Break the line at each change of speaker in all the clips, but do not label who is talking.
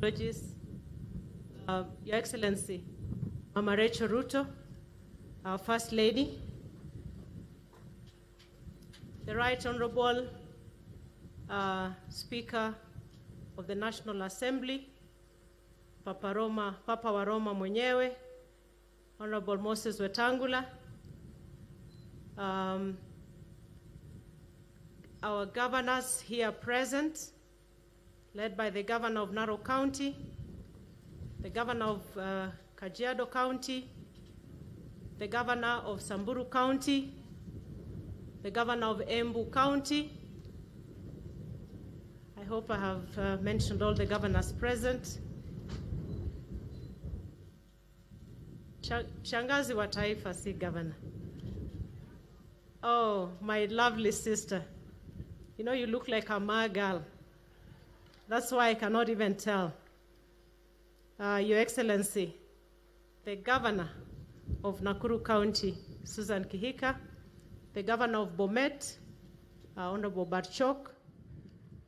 Your Excellency, Mama Rachel Ruto, our First Lady, the Right Honorable Speaker of the National Assembly, Papa wa Roma mwenyewe, Honorable Moses Wetangula, our governors here present, led by the Governor of Narok County, the Governor of Kajiado County, the Governor of Samburu County, the Governor of Embu County. I hope I have mentioned all the governors present. Shangazi wa taifa si governor. Oh, my lovely sister. You know, you look like a Ma girl. That's why I cannot even tell. Your Excellency, the Governor of Nakuru County, Susan Kihika, the Governor of Bomet, Honorable Barchok,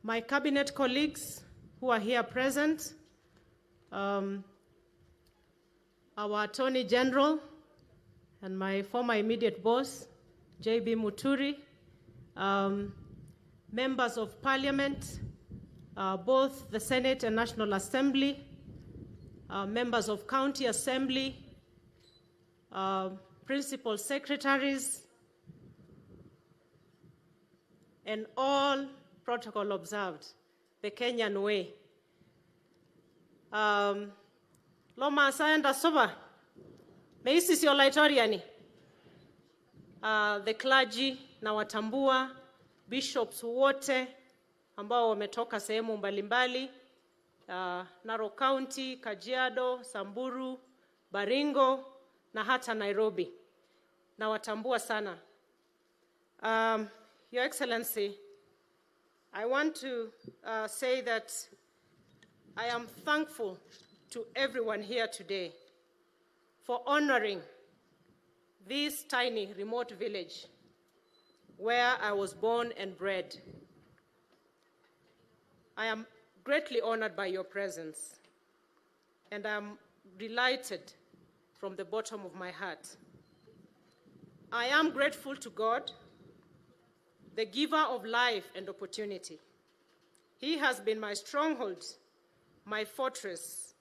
my cabinet colleagues who are here present, our Attorney General and my former immediate boss, J.B. Muturi, members of Parliament, both the Senate and National Assembly, members of County Assembly, principal secretaries, and all protocol observed, the Kenyan way. Loma saenda soba, meisi sio laitoriani. The clergy na watambua, bishops wote ambao wametoka sehemu mbalimbali, Narok County, Kajiado, Samburu, Baringo na hata Nairobi. Na watambua sana. Your Excellency, I want to say that I am thankful to everyone here today for honoring this tiny remote village where I was born and bred. I am greatly honored by your presence, and I'm delighted from the bottom of my heart. I am grateful to God, the giver of life and opportunity. He has been my stronghold, my fortress,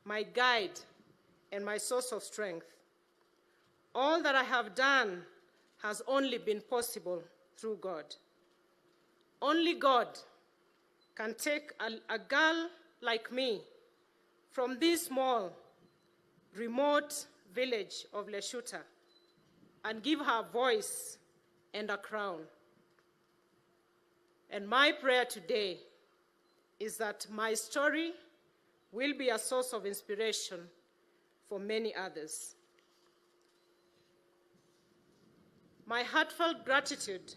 my guide, and my source of strength. All that I have done has only been possible through God. Only God can take a girl like me from this small, remote village of Leshuta and give her a voice and a crown. And my prayer today is that my story will be a source of inspiration for many others. My heartfelt gratitude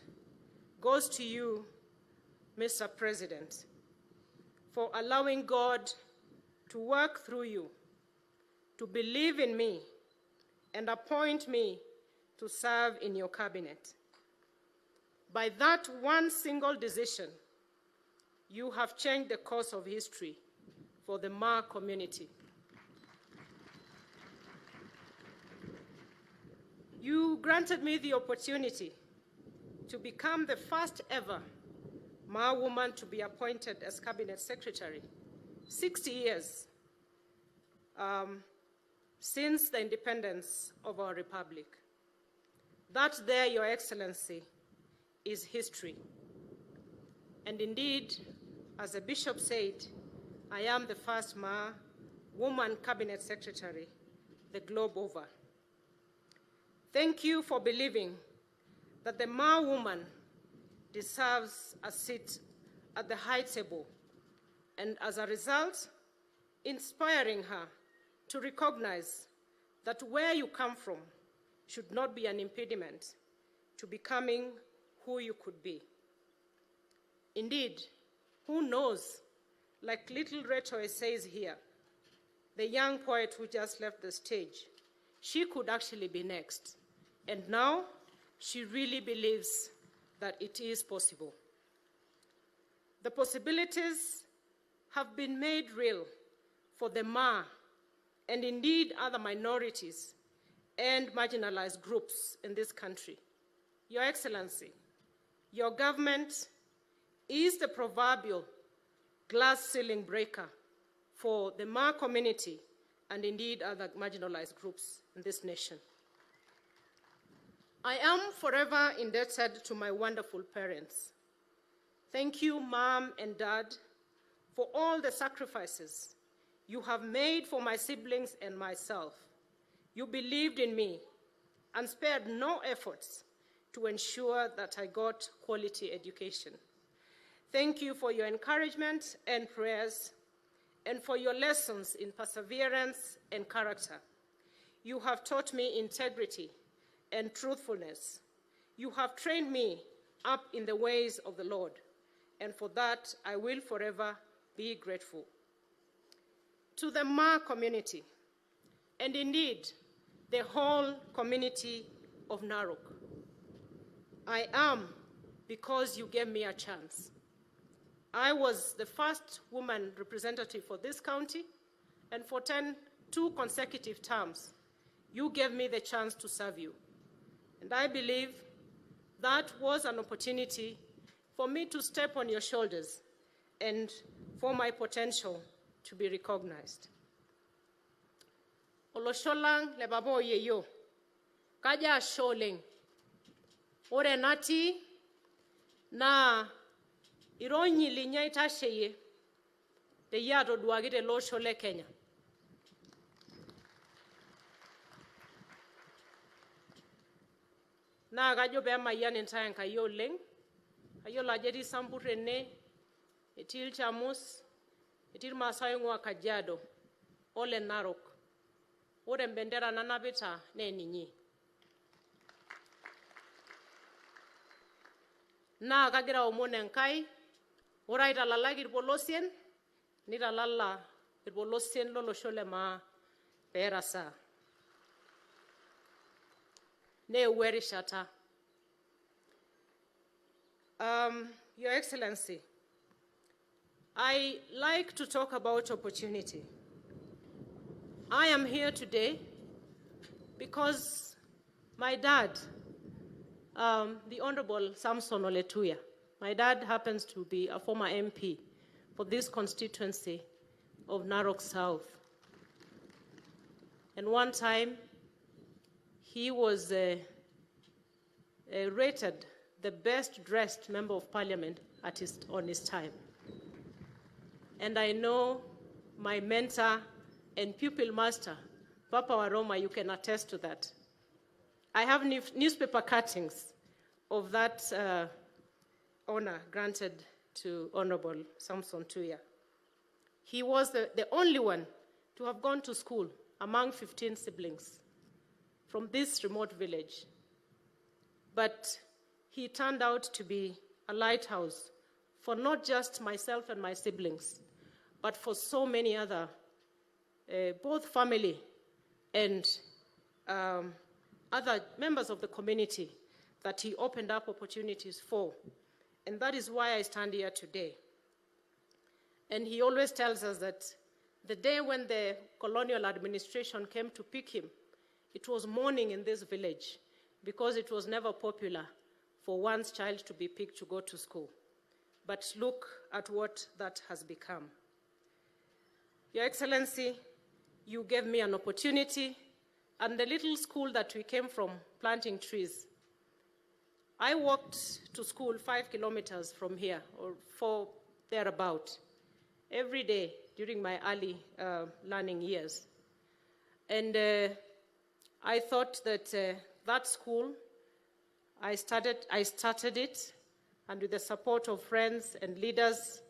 goes to you, Mr. President, for allowing God to work through you, to believe in me, and appoint me to serve in your cabinet. By that one single decision, you have changed the course of history for the Ma community. You granted me the opportunity to become the first ever Ma woman to be appointed as cabinet secretary, 60 years since the independence of our republic. That there, Your Excellency, is history. And indeed, as the bishop said, I am the first Ma woman cabinet secretary the globe over. Thank you for believing that the Ma woman deserves a seat at the high table, and as a result, inspiring her to recognize that where you come from should not be an impediment to becoming who you could be. Indeed, who knows, like little Ruto says here, the young poet who just left the stage, she could actually be next. And now she really believes that it is possible. The possibilities have been made real for the Ma, and indeed other minorities and marginalized groups in this country. Your Excellency, your government is the proverbial glass ceiling breaker for the Ma community and indeed other marginalized groups in this nation. I am forever indebted to my wonderful parents. Thank you, Mom and Dad, for all the sacrifices you have made for my siblings and myself. You believed in me and spared no efforts to ensure that I got quality education. Thank you for your encouragement and prayers, and for your lessons in perseverance and character. You have taught me integrity and truthfulness. You have trained me up in the ways of the Lord, and for that I will forever be grateful. To the Ma community, and indeed the whole community of Narok, I am because you gave me a chance. I was the first woman representative for this county, and for 2 consecutive terms, you gave me the chance to serve you. And I believe that was an opportunity for me to step on your shoulders and for my potential to be recognized. Olosholang le babo yeyo, kaja sholeng, ore nati na ironyi linya itasheye, te yato duagite lo shole Kenya. Na kajo be mayan entire kayo leng, kayo lajeti sampurene, etil chamus, etil masayongwa Kajiado, ole Narok, ore mbendera nanabita ne ninyi. Na kagira omone nkai, ora italala irpolosien, nitalala irpolosien lolosho le Ma peerasa. Ne werishata. Your Excellency, I like to talk about opportunity. I am here today because my dad, the Honorable Samson Oletuya, my dad happens to be a former MP for this constituency of Narok South. And one time, he was rated the best dressed member of parliament on his time. And I know my mentor and pupil master, Papa Waroma, you can attest to that. I have newspaper cuttings of that honor granted to Honorable Samson Tuya. He was the only one to have gone to school among 15 siblings from this remote village. But he turned out to be a lighthouse for not just myself and my siblings, but for so many other, both family and other members of the community that he opened up opportunities for. And that is why I stand here today. And he always tells us that the day when the colonial administration came to pick him, it was mourning in this village because it was never popular for one's child to be picked to go to school. But look at what that has become. Your Excellency, you gave me an opportunity, and the little school that we came from planting trees, I walked to school 5 kilometers from here, or 4 thereabout, every day during my early learning years. And I thought that that school, I started it, and with the support of friends and leaders,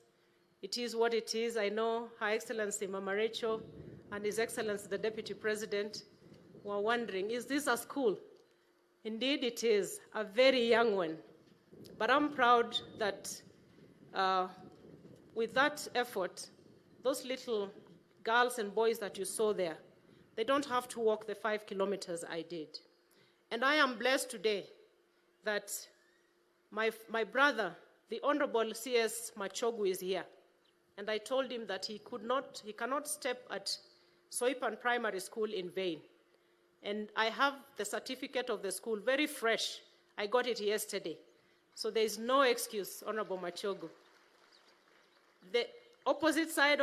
it is what it is. I know Her Excellency Mama Rachel and His Excellency the Deputy President were wondering, is this a school? Indeed it is, a very young one. But I'm proud that with that effort, those little girls and boys that you saw there, they don't have to walk the 5 kilometers I did. And I am blessed today that my brother, the Honorable C.S. Machogu, is here. and I told him that he cannot step at Soipan Primary School in vain. And I have the certificate of the school, very fresh. I got it yesterday. So there is no excuse, Honorable Machogu. The opposite side